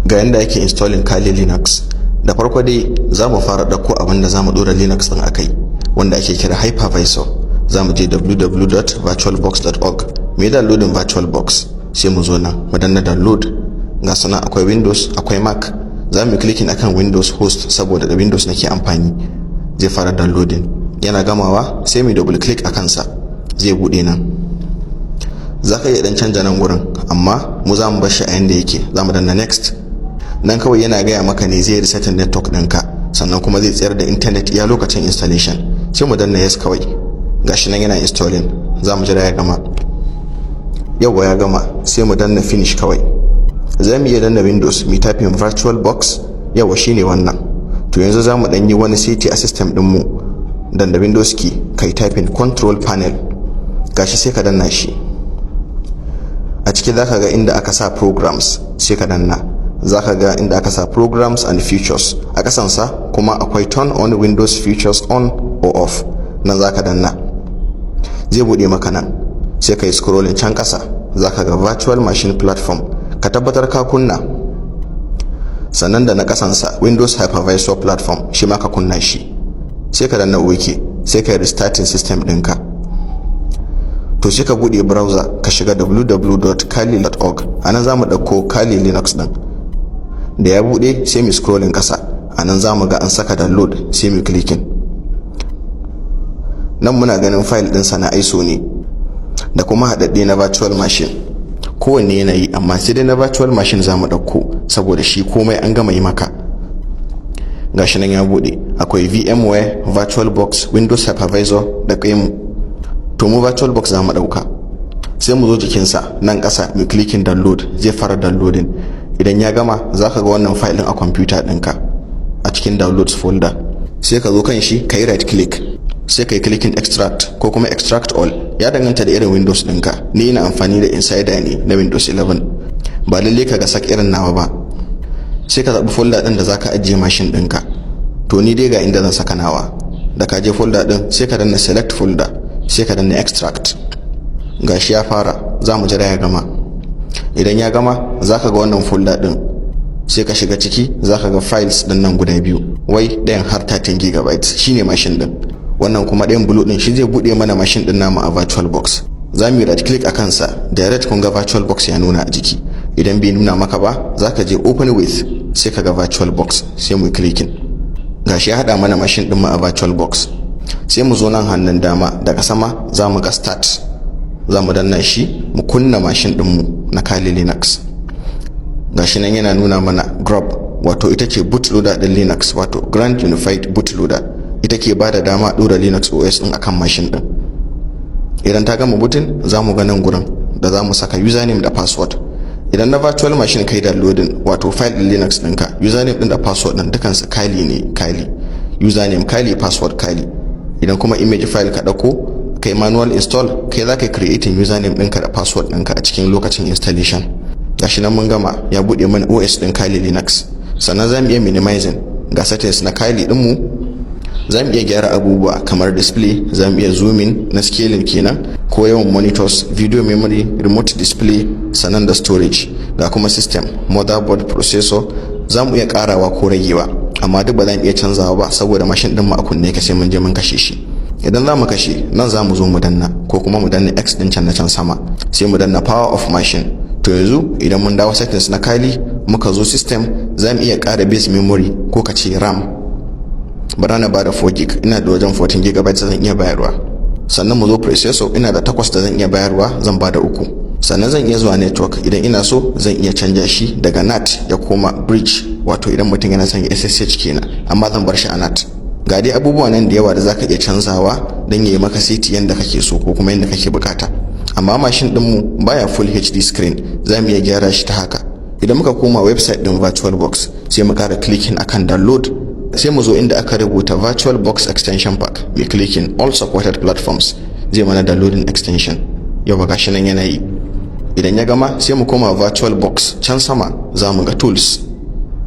Ga yanda ake installing Kali Linux. Da farko dai za mu fara dauko abin da za mu dora Linux din akai, wanda ake kira hypervisor. Za mu je www.virtualbox.org. Me da loading virtualbox, sai mu zo nan mu danna download. Ga sana akwai Windows, akwai Mac. Za mu clicking akan Windows host saboda da Windows nake amfani. Zai fara downloading. Yana gamawa sai mu double click akan sa. Zai bude nan. Zaka iya dan canja nan gurin, amma mu za mu bar shi a yanda yake. Za mu danna next. Nan kawai yana gaya maka ne zai reset network ɗinka, sannan kuma zai tsayar da internet iya lokacin installation. Sai mu danna yes kawai. Gashi nan yana installing. Za mu jira ya gama. Yawwa ya gama, sai mu danna finish kawai. Za mu iya danna Windows mu typing virtualbox. Yawwa shine wannan. To yanzu za mu dan yi wani seti a system din mu. Danna Windows key kai typing control panel. Gashi sai ka danna shi. A ciki zaka ga inda aka sa programs, sai ka danna. Zaka ga inda aka sa programs and features. A kasansa kuma akwai turn on Windows features on or off. Nan zaka danna. Zai bude maka nan. Sai kai scrolling can kasa. Zaka ga virtual machine platform. Ka tabbatar ka kunna. Sannan da na kasansa Windows hypervisor platform shi ma ka kunna shi. Sai ka danna OK. Sai kai restarting system ɗinka. To sai ka bude browser ka shiga www.kali.org. Anan zamu dauko Kali Linux din. Da ya bude sai mu scrolling kasa. Anan zamu ga an saka download, sai mu clicking. Nan muna ganin file din sa na ISO ne da kuma hadadde na virtual machine. Kowanne yana yi, amma sai dai na virtual machine zamu dauko saboda shi komai an gama yi maka. Gashi nan ya bude. Akwai VMware, VirtualBox, Windows Hypervisor da kai mu. To mu virtualbox za mu dauka. Sai mu zo jikin sa nan kasa mu clicking download, zai fara downloading. Idan ya gama zaka ga wannan file din a computer ɗinka a cikin downloads folder. Sai ka zo kan shi kai right click, sai kai clicking extract ko kuma extract all. Ya danganta da irin Windows ɗinka. Ni ina amfani da insider ne na Windows 11. Ba lalle ka ga sak irin nawa ba. Sai ka zabi folder din da zaka ajiye machine ɗinka. To ni dai ga inda zan saka nawa. Da ka je folder din sai ka danna select folder. Sai ka danna extract. Gashi ya fara, za mu jira ya gama. Idan ya gama zaka ga wannan folder din. Sai ka shiga ciki zaka ga files din nan guda biyu. Wai ɗayan har 13 GB shine machine din. Wannan kuma ɗayan blue din shi zai bude mana machine din namu a virtualbox. Za mu right click akan sa, direct kun ga virtualbox ya nuna a jiki. Idan bai nuna maka ba zaka je open with, sai ka ga virtualbox, sai mu clicking. Gashi ya hada mana machine din mu a virtualbox. Sai mu zo nan hannun dama daga sama za mu ga start. Za mu danna shi mu kunna machine dinmu na Kali Linux. Gashi nan yana nuna mana grub, wato ita ce bootloader din Linux, wato Grand Unified Bootloader. Ita ke bada dama dora Linux OS din akan machine din. Idan ta gama booting za mu ga nan gurin da za mu saka username da password. Idan na virtual machine kai downloading, wato file din Linux ɗinka, username din da password din dukansu Kali ne, Kali. Username Kali, password Kali. Idan kuma image file ka dauko kai manual install, kai zaka creating username ɗinka da password ɗinka a cikin lokacin installation. Gashi nan mun gama, ya bude mana OS din Kali Linux. Sannan zamu iya minimizing ga settings na Kali din mu. Zamu iya gyara abubuwa kamar display, zamu iya zooming na scaling kenan, ko yawan monitors, video memory, remote display, sannan da storage. Ga kuma system, motherboard, processor, zamu iya karawa ko ragewa. Amma duk ba za mu iya canzawa ba saboda machine din mu a kunne ka sai mun je mun kashe shi. Idan za mu kashe nan za mu zo mu danna, ko kuma mu danna X din can na can sama, sai mu danna power of machine. To yanzu idan mun dawo settings na Kali muka zo system, za mu iya ƙara base memory ko ka ce RAM. Bara na bada 4 gig, ina da wajen 14 GB zan iya bayarwa. Sannan mu zo processor, ina da 8 da zan iya bayarwa, zan bada 3. Sannan zan iya zuwa network, idan ina so zan iya canja shi daga NAT ya koma bridge, wato idan mutum yana son ya SSH kenan, amma zan bar shi a NAT. Ga dai abubuwa nan da yawa da zaka iya canzawa don yayi maka seti yanda kake so ko kuma yanda kake bukata. Amma machine din mu baya full HD screen, zamu iya gyara shi ta haka. Idan muka koma website din VirtualBox, sai mu kara clicking akan download, sai mu zo inda aka rubuta VirtualBox extension pack, mu clicking all supported platforms, zai mana downloading extension. Yau gashi nan yana yi. Idan ya gama sai mu koma VirtualBox can sama, za mu ga tools,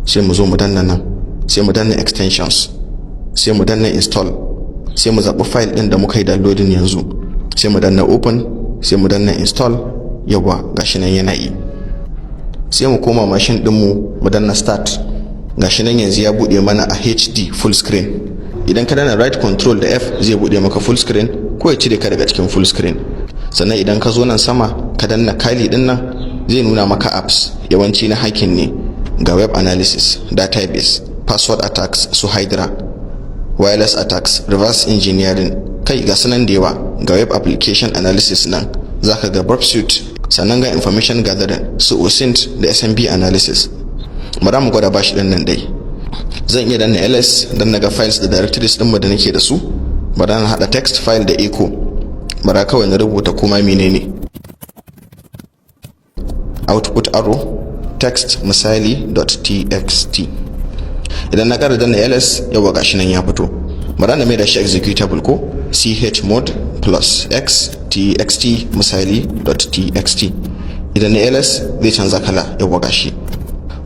sai mu zo mu danna nan, sai mu danna extensions, sai mu danna install, sai mu zaɓi file ɗin da muka yi downloading yanzu, sai mu danna open, sai mu danna install. Yawa gashi nan yana yi. sai mu koma mashin dinmu mu danna start. Gashi nan yanzu ya bude mana a HD full screen. Idan ka danna right control da F zai bude maka full screen ko ya cire ka daga cikin full screen. Sannan idan ka zo nan sama ka danna kali din nan zai nuna maka apps, yawanci na hacking ne, ga web analysis, database, password attacks su Hydra, wireless attacks, reverse engineering, kai ga sanan da yawa, ga web application analysis nan zaka ga Suite, sannan ga information gathering su OSINT da SMB analysis. Bara mu gwada bashi din nan dai. Zan iya danna ls dan naga files da directories din mu da nake da su. Bara na hada text file da echo. Bara kawai na rubuta kuma menene. Output arrow text misali.txt. Idan na ƙara danna ls yawa gashi nan ya fito. Bara na mai da shi executable ko chmod plus x txt misali.txt. Idan na ls zai canza kala yawa gashi.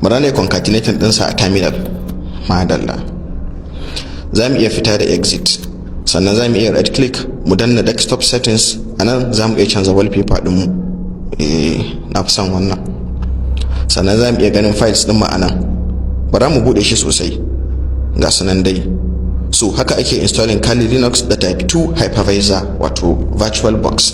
Bara na concatenating ɗinsa a terminal. Madalla. Za mu iya fita da exit. Sannan za mu iya right click mu danna desktop settings. Anan za mu iya canza wallpaper ɗinmu. Na fi son wannan. Sannan za mu iya ganin files ɗin mu anan. Bara mu buɗe shi sosai. Ga sunan dai. So haka ake installing Kali Linux da type 2 hypervisor wato virtual box.